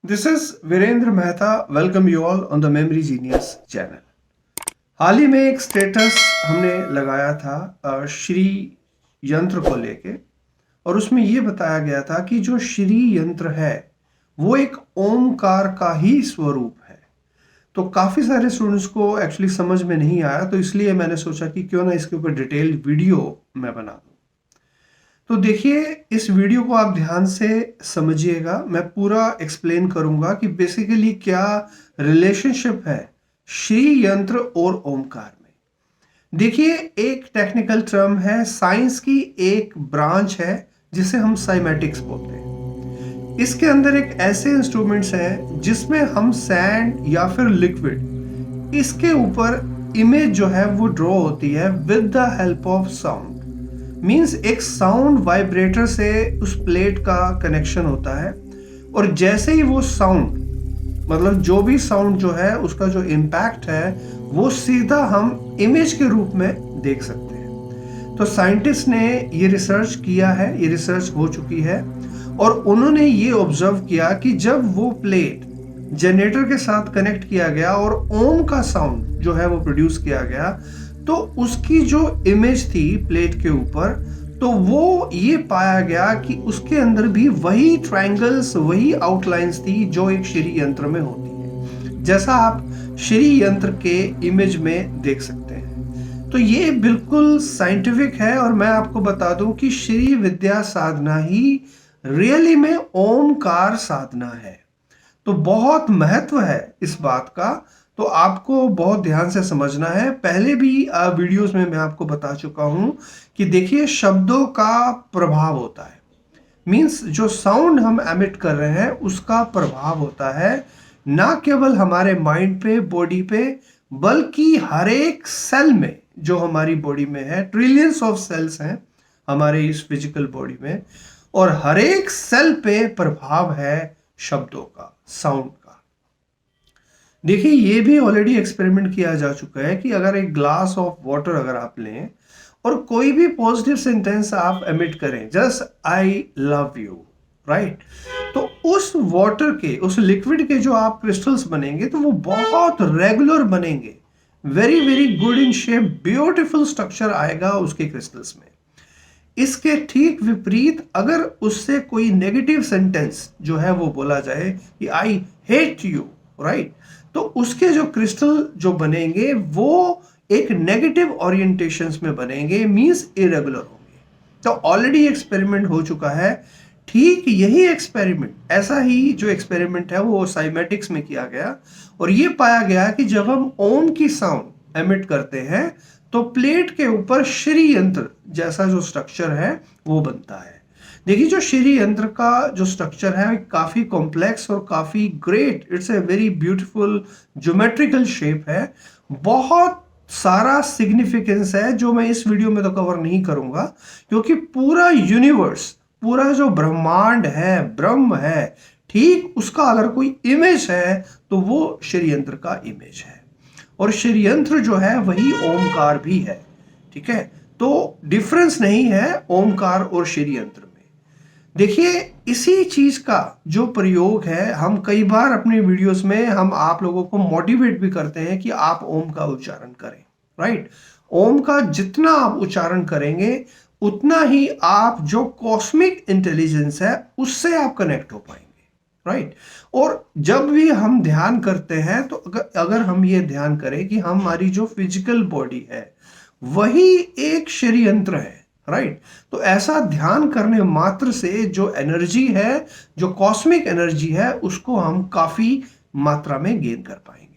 This is Virendra Mehta. Welcome you all on the Memory Genius channel. हाल ही में एक status हमने लगाया था श्री यंत्र को लेके, और उसमें ये बताया गया था कि जो श्री यंत्र है वो एक ओमकार का ही स्वरूप है। तो काफ़ी सारे स्टूडेंट्स को एक्चुअली समझ में नहीं आया, तो इसलिए मैंने सोचा कि क्यों ना इसके ऊपर डिटेल्ड वीडियो मैं बना दूँ। तो देखिए, इस वीडियो को आप ध्यान से समझिएगा। मैं पूरा एक्सप्लेन करूंगा कि बेसिकली क्या रिलेशनशिप है श्री यंत्र और ओमकार में। देखिए, एक टेक्निकल टर्म है, साइंस की एक ब्रांच है जिसे हम साइमेटिक्स बोलते हैं। इसके अंदर एक ऐसे इंस्ट्रूमेंट्स हैं जिसमें हम सैंड या फिर लिक्विड, इसके ऊपर इमेज जो है वो ड्रॉ होती है with the help of sound. Means एक साउंड वाइब्रेटर से उस प्लेट का कनेक्शन होता है, और जैसे ही वो साउंड, मतलब जो भी साउंड जो है उसका जो इम्पैक्ट है वो सीधा हम इमेज के रूप में देख सकते हैं। तो साइंटिस्ट ने ये रिसर्च किया है, ये रिसर्च हो चुकी है, और उन्होंने ये ऑब्जर्व किया कि जब वो प्लेट जनरेटर के साथ कनेक्ट किया गया और ओम का साउंड जो है वो प्रोड्यूस किया गया, तो उसकी जो इमेज थी प्लेट के ऊपर, तो वो ये पाया गया कि उसके अंदर भी वही ट्रायंगल्स, वही आउटलाइंस थी जो एक श्री यंत्र में होती है, जैसा आप श्री यंत्र के इमेज में देख सकते हैं। तो ये बिल्कुल साइंटिफिक है, और मैं आपको बता दूं कि श्री विद्या साधना ही रियली में ओमकार साधना है। तो बहुत महत्व है इस बात का, तो आपको बहुत ध्यान से समझना है। पहले भी वीडियोस में मैं आपको बता चुका हूं कि देखिए, शब्दों का प्रभाव होता है। मींस जो साउंड हम एमिट कर रहे हैं उसका प्रभाव होता है, ना केवल हमारे माइंड पे, बॉडी पे, बल्कि हर एक सेल में जो हमारी बॉडी में है। ट्रिलियंस ऑफ सेल्स हैं हमारे इस फिजिकल बॉडी में, और हर एक सेल पे प्रभाव है शब्दों का, साउंड का। देखिए, ये भी ऑलरेडी एक्सपेरिमेंट किया जा चुका है कि अगर एक ग्लास ऑफ वाटर अगर आप लें और कोई भी पॉजिटिव सेंटेंस आप एमिट करें, just I love you, right, तो उस वाटर के, उस लिक्विड के जो आप क्रिस्टल्स बनेंगे तो वो बहुत रेगुलर बनेंगे, very very good in shape, beautiful structure आएगा उसके क्रिस्टल्स में। इसके ठीक विपरीत अगर उससे कोई नेगेटिव सेंटेंस जो है वो बोला जाए कि आई हेट यू, राइट, तो उसके जो क्रिस्टल जो बनेंगे वो एक नेगेटिव ओरिएंटेशंस में बनेंगे, मींस इरेगुलर होंगे। तो ऑलरेडी एक्सपेरिमेंट हो चुका है। ठीक यही एक्सपेरिमेंट, ऐसा ही जो एक्सपेरिमेंट है वो साइमेटिक्स में किया गया, और ये पाया गया कि जब हम ओम की साउंड एमिट करते हैं तो प्लेट के ऊपर श्री यंत्र जैसा जो स्ट्रक्चर है वो बनता है। देखिए, जो श्री यंत्र का जो स्ट्रक्चर है काफी कॉम्प्लेक्स और काफी great, it's a very beautiful geometrical shape है। बहुत सारा सिग्निफिकेंस है जो मैं इस वीडियो में तो कवर नहीं करूंगा, क्योंकि पूरा यूनिवर्स, पूरा जो ब्रह्मांड है, ब्रह्म है, ठीक उसका अगर कोई इमेज है तो वो श्री यंत्र का इमेज है, और श्री यंत्र जो है वही ओमकार भी है। ठीक है, तो डिफरेंस नहीं है ओमकार और श्री यंत्र में। देखिए, इसी चीज का जो प्रयोग है, हम कई बार अपने वीडियोस में हम आप लोगों को मोटिवेट भी करते हैं कि आप ओम का उच्चारण करें, राइट। ओम का जितना आप उच्चारण करेंगे उतना ही आप जो कॉस्मिक इंटेलिजेंस है उससे आप कनेक्ट हो पाएंगे, राइट। और जब भी हम ध्यान करते हैं तो अगर हम ये ध्यान करें कि हमारी जो फिजिकल बॉडी है वही एक श्री यंत्र है, राइट, तो ऐसा ध्यान करने मात्र से जो एनर्जी है, जो कॉस्मिक एनर्जी है, उसको हम काफी मात्रा में गेन कर पाएंगे।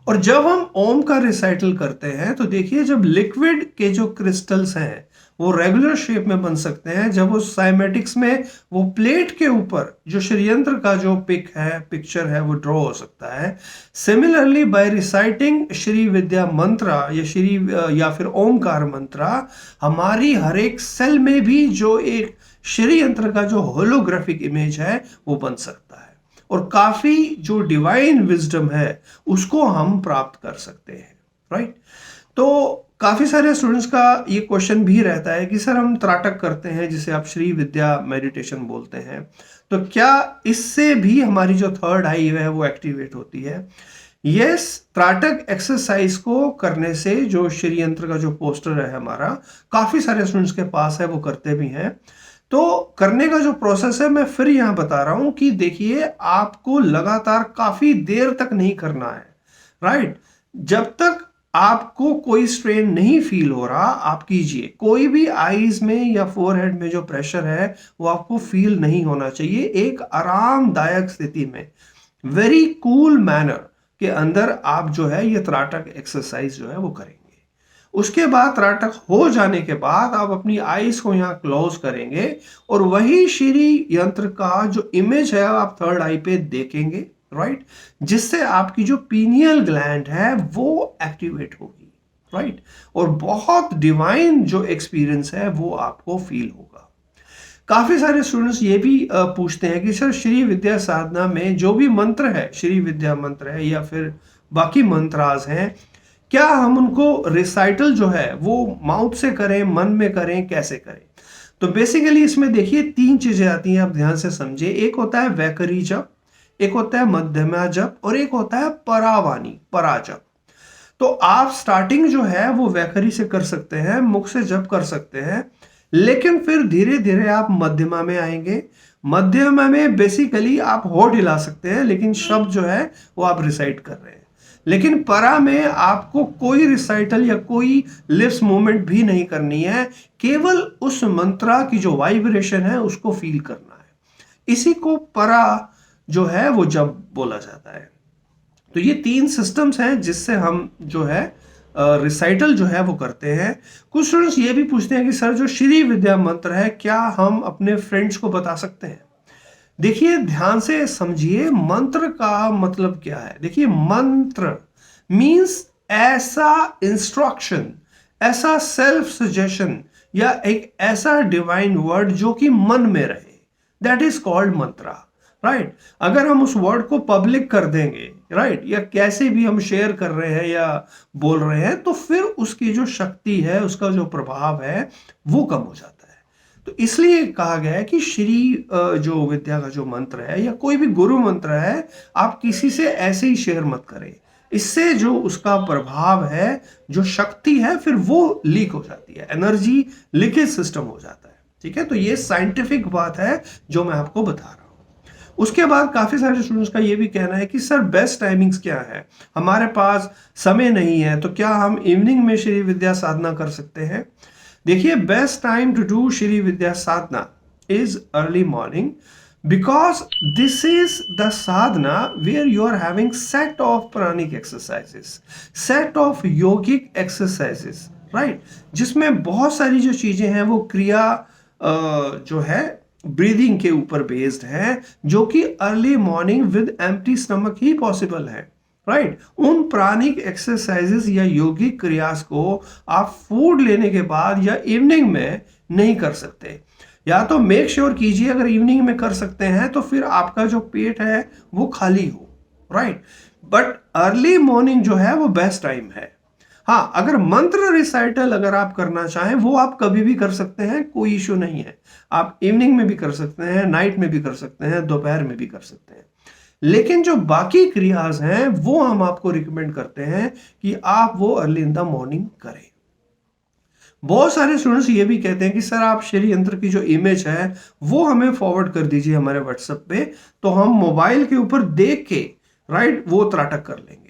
और जब हम ओम का रिसाइटल करते हैं तो देखिए, जब लिक्विड के जो क्रिस्टल्स हैं वो रेगुलर शेप में बन सकते हैं, जब वो साइमेटिक्स में वो प्लेट के ऊपर जो श्रीयंत्र का जो पिक्चर है वो ड्रॉ हो सकता है। सिमिलरली बाय रिसाइटिंग श्री विद्या मंत्रा या फिर ओमकार मंत्रा, हमारी हर एक सेल में भी जो एक श्री यंत्र का जो होलोग्राफिक इमेज है वो बन सकता है, और काफी जो डिवाइन विजडम है उसको हम प्राप्त कर सकते हैं, राइट। तो काफी सारे स्टूडेंट्स का ये क्वेश्चन भी रहता है कि सर हम त्राटक करते हैं जिसे आप श्री विद्या मेडिटेशन बोलते हैं, तो क्या इससे भी हमारी जो थर्ड आई है वो एक्टिवेट होती है? यस, त्राटक एक्सरसाइज को करने से जो श्री यंत्र का जो पोस्टर है हमारा, काफी सारे स्टूडेंट्स के पास है, वो करते भी हैं। तो करने का जो प्रोसेस है मैं फिर यहां बता रहा हूं कि देखिए, आपको लगातार काफी देर तक नहीं करना है, राइट? जब तक आपको कोई स्ट्रेन नहीं फील हो रहा आप कीजिए। कोई भी आईज में या फोरहेड में जो प्रेशर है वो आपको फील नहीं होना चाहिए। एक आरामदायक स्थिति में, वेरी कूल मैनर के अंदर आप जो है ये त्राटक एक्सरसाइज जो है वो करेंगे। उसके बाद त्राटक हो जाने के बाद आप अपनी आईज को यहाँ क्लोज करेंगे और वही श्री यंत्र का जो इमेज है आप थर्ड आई पे देखेंगे, राइट? जिससे आपकी जो पीनियल ग्लैंड है वो एक्टिवेट होगी, राइट? और बहुत डिवाइन जो एक्सपीरियंस है वो आपको फील होगा। काफी सारे स्टूडेंट्स ये भी पूछते हैं कि सर, श्री विद्या साधना में जो भी मंत्र है, श्री विद्या मंत्र है या फिर बाकी मंत्रास हैं, क्या हम उनको रिसाइटल जो है वो माउथ से करें, मन में करें, कैसे करें? तो बेसिकली इसमें देखिए 3 चीजें आती हैं, आप ध्यान से समझिए। एक होता है वैखरी जप, एक होता है मध्यमा जप और एक होता है परावाणी, परा जप। तो आप स्टार्टिंग जो है वो वैखरी से कर सकते हैं, मुख से जप कर सकते हैं, लेकिन फिर धीरे धीरे आप मध्यमा में आएंगे। मध्यमा में बेसिकली आप होठ हिला सकते हैं, लेकिन शब्द जो है वो आप रिसाइट कर रहे हैं। लेकिन परा में आपको कोई रिसाइटल या कोई लिप्स मूवमेंट भी नहीं करनी है, केवल उस मंत्रा की जो वाइब्रेशन है उसको फील करना है। इसी को परा जो है वो जब बोला जाता है। तो ये 3 सिस्टम्स हैं जिससे हम जो है रिसाइटल जो है वो करते हैं। कुछ स्टूडेंट्स ये भी पूछते हैं कि सर, जो श्री विद्या मंत्र है क्या हम अपने फ्रेंड्स को बता सकते हैं? देखिए, ध्यान से समझिए, मंत्र का मतलब क्या है। देखिए, मंत्र मींस ऐसा इंस्ट्रक्शन, ऐसा सेल्फ सजेशन या एक ऐसा डिवाइन वर्ड जो कि मन में रहे, that is called Mantra, right? अगर हम उस वर्ड को पब्लिक कर देंगे, राइट, या कैसे भी हम शेयर कर रहे हैं या बोल रहे हैं, तो फिर उसकी जो शक्ति है, उसका जो प्रभाव है वो कम हो जाता है। तो इसलिए कहा गया है कि श्री जो विद्या का जो मंत्र है या कोई भी गुरु मंत्र है, आप किसी से ऐसे ही शेयर मत करें। इससे जो उसका प्रभाव है, जो शक्ति है, फिर वो लीक हो जाती है, एनर्जी लीकेज सिस्टम हो जाता है। ठीक है, तो ये साइंटिफिक बात है जो मैं आपको बता रहा हूं। उसके बाद काफी सारे स्टूडेंट्स का ये भी कहना है कि सर, बेस्ट टाइमिंग्स क्या है, हमारे पास समय नहीं है, तो क्या हम इवनिंग में श्री विद्या साधना कर सकते हैं? देखिए, best time to do Shri Vidya sadhana is early morning, because this is the sadhana where you are having set of pranic exercises, set of yogic exercises, right? जिसमें बहुत सारी जो चीजें हैं वो क्रिया जो है ब्रीदिंग के ऊपर बेस्ड है, जो कि early morning with empty stomach he possible है, राइट? उन प्राणिक एक्सरसाइजेस या योगिक क्रियास को आप फूड लेने के बाद या इवनिंग में नहीं कर सकते। या तो मेक श्योर कीजिए, अगर इवनिंग में कर सकते हैं तो फिर आपका जो पेट है वो खाली हो, राइट? बट अर्ली मॉर्निंग जो है वो बेस्ट टाइम है। हाँ, अगर मंत्र रिसाइटल अगर आप करना चाहें, वो आप कभी भी कर सकते हैं, कोई इश्यू नहीं है। आप इवनिंग में भी कर सकते हैं, नाइट में भी कर सकते हैं, दोपहर में भी कर सकते हैं। लेकिन जो बाकी क्रियाज हैं वो हम आपको रिकमेंड करते हैं कि आप वो अर्ली इन द मॉर्निंग करें। बहुत सारे स्टूडेंट्स ये भी कहते हैं कि सर, आप श्री यंत्र की जो इमेज है वो हमें फॉरवर्ड कर दीजिए हमारे व्हाट्सएप पे, तो हम मोबाइल के ऊपर देख के, राइट, वो त्राटक कर लेंगे।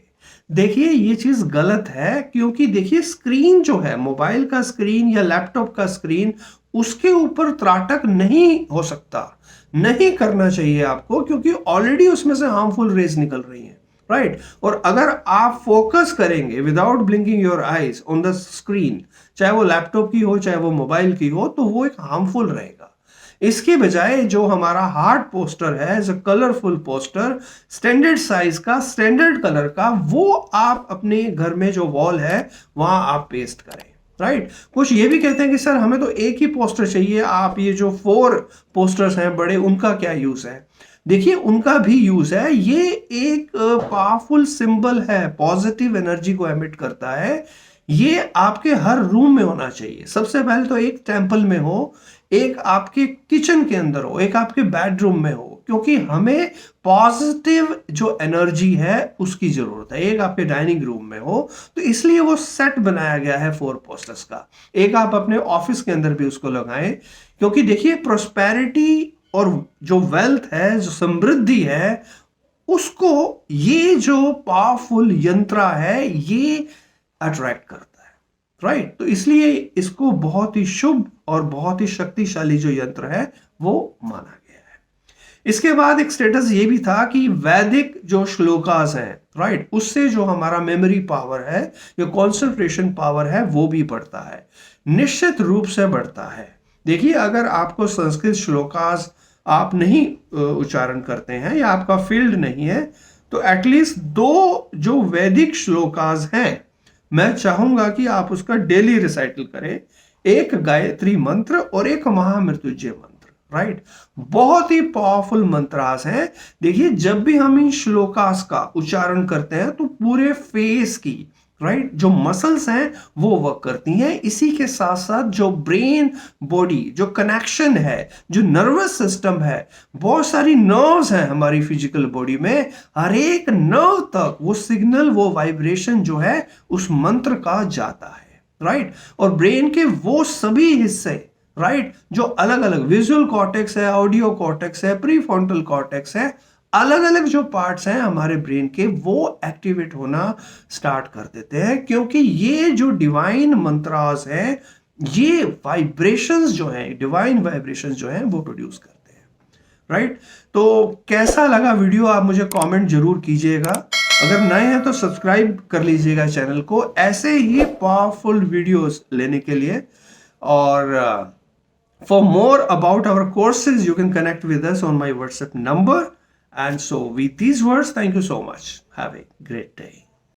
देखिए, ये चीज गलत है, क्योंकि देखिए, स्क्रीन जो है, मोबाइल का स्क्रीन या लैपटॉप का स्क्रीन, उसके ऊपर त्राटक नहीं हो सकता, नहीं करना चाहिए आपको, क्योंकि ऑलरेडी उसमें से हार्मफुल रेज निकल रही हैं, राइट? और अगर आप फोकस करेंगे without blinking your eyes on the screen, चाहे वो लैपटॉप की हो चाहे वो मोबाइल की हो, तो वो एक हार्मफुल रहेगा। इसके बजाय जो हमारा हार्ड पोस्टर है, जो कलरफुल पोस्टर, स्टैंडर्ड साइज का, स्टैंडर्ड कलर का, वो आप अपने घर में जो वॉल है वहां आप पेस्ट करें, राइट? कुछ ये भी कहते हैं कि सर, हमें तो एक ही पोस्टर चाहिए, आप ये जो 4 पोस्टर्स हैं बड़े, उनका क्या यूज है? देखिए, उनका भी यूज है। ये एक पावरफुल सिंबल है, पॉजिटिव एनर्जी को एमिट करता है। ये आपके हर रूम में होना चाहिए। सबसे पहले तो एक टेंपल में हो, एक आपके किचन के अंदर हो, एक आपके बेडरूम में हो, क्योंकि हमें पॉजिटिव जो एनर्जी है उसकी जरूरत है। एक आपके डाइनिंग रूम में हो तो इसलिए वो सेट बनाया गया है 4 पोस्टर्स का। एक आप अपने ऑफिस के अंदर भी उसको लगाएं, क्योंकि देखिए प्रोस्पेरिटी और जो वेल्थ है, जो समृद्धि है, उसको ये जो पावरफुल यंत्र है ये अट्रैक्ट करता है, राइट। तो इसलिए इसको बहुत ही शुभ और बहुत ही शक्तिशाली जो यंत्र है वो माना गया है। इसके बाद एक स्टेटस ये भी था कि वैदिक जो श्लोकास हैं, राइट, उससे जो हमारा मेमोरी पावर है या कंसंट्रेशन पावर है वो भी बढ़ता है, निश्चित रूप से बढ़ता है। देखिए अगर आपको संस्कृत श्लोकास आप नहीं उच्चारण करते हैं या आपका फील्ड नहीं है तो एटलीस्ट 2 जो वैदिक श्लोकास हैं मैं चाहूंगा कि आप उसका डेली रिसाइटल करें। एक गायत्री मंत्र और एक महामृत्युंजय मंत्र, राइट। बहुत ही पावरफुल मंत्रास हैं। देखिए जब भी हम इन श्लोकास का उच्चारण करते हैं तो पूरे फेस की, राइट, जो मसल्स हैं वो वर्क करती हैं। इसी के साथ साथ जो ब्रेन बॉडी जो कनेक्शन है, जो नर्वस सिस्टम है, बहुत सारी नर्व्स हैं हमारी फिजिकल बॉडी में, हर एक नर्व तक वो सिग्नल, वो वाइब्रेशन जो है उस मंत्र का जाता है, राइट। और ब्रेन के वो सभी हिस्से, राइट, जो अलग अलग विजुअल कॉर्टेक्स है, ऑडियो कॉर्टेक्स है, प्रीफ्रंटल कॉर्टेक्स है, अलग अलग जो पार्ट्स हैं हमारे ब्रेन के वो एक्टिवेट होना स्टार्ट कर देते हैं, क्योंकि ये जो डिवाइन मंत्रास हैं ये वाइब्रेशंस जो हैं, डिवाइन वाइब्रेशंस जो हैं वो प्रोड्यूस करते हैं, राइट। तो कैसा लगा वीडियो आप मुझे कमेंट जरूर कीजिएगा। अगर नए हैं तो सब्सक्राइब कर लीजिएगा चैनल को ऐसे ही पावरफुल वीडियोस लेने के लिए। और for more about our courses you can connect with us on my WhatsApp number. And so with these words, thank you so much. Have a great day.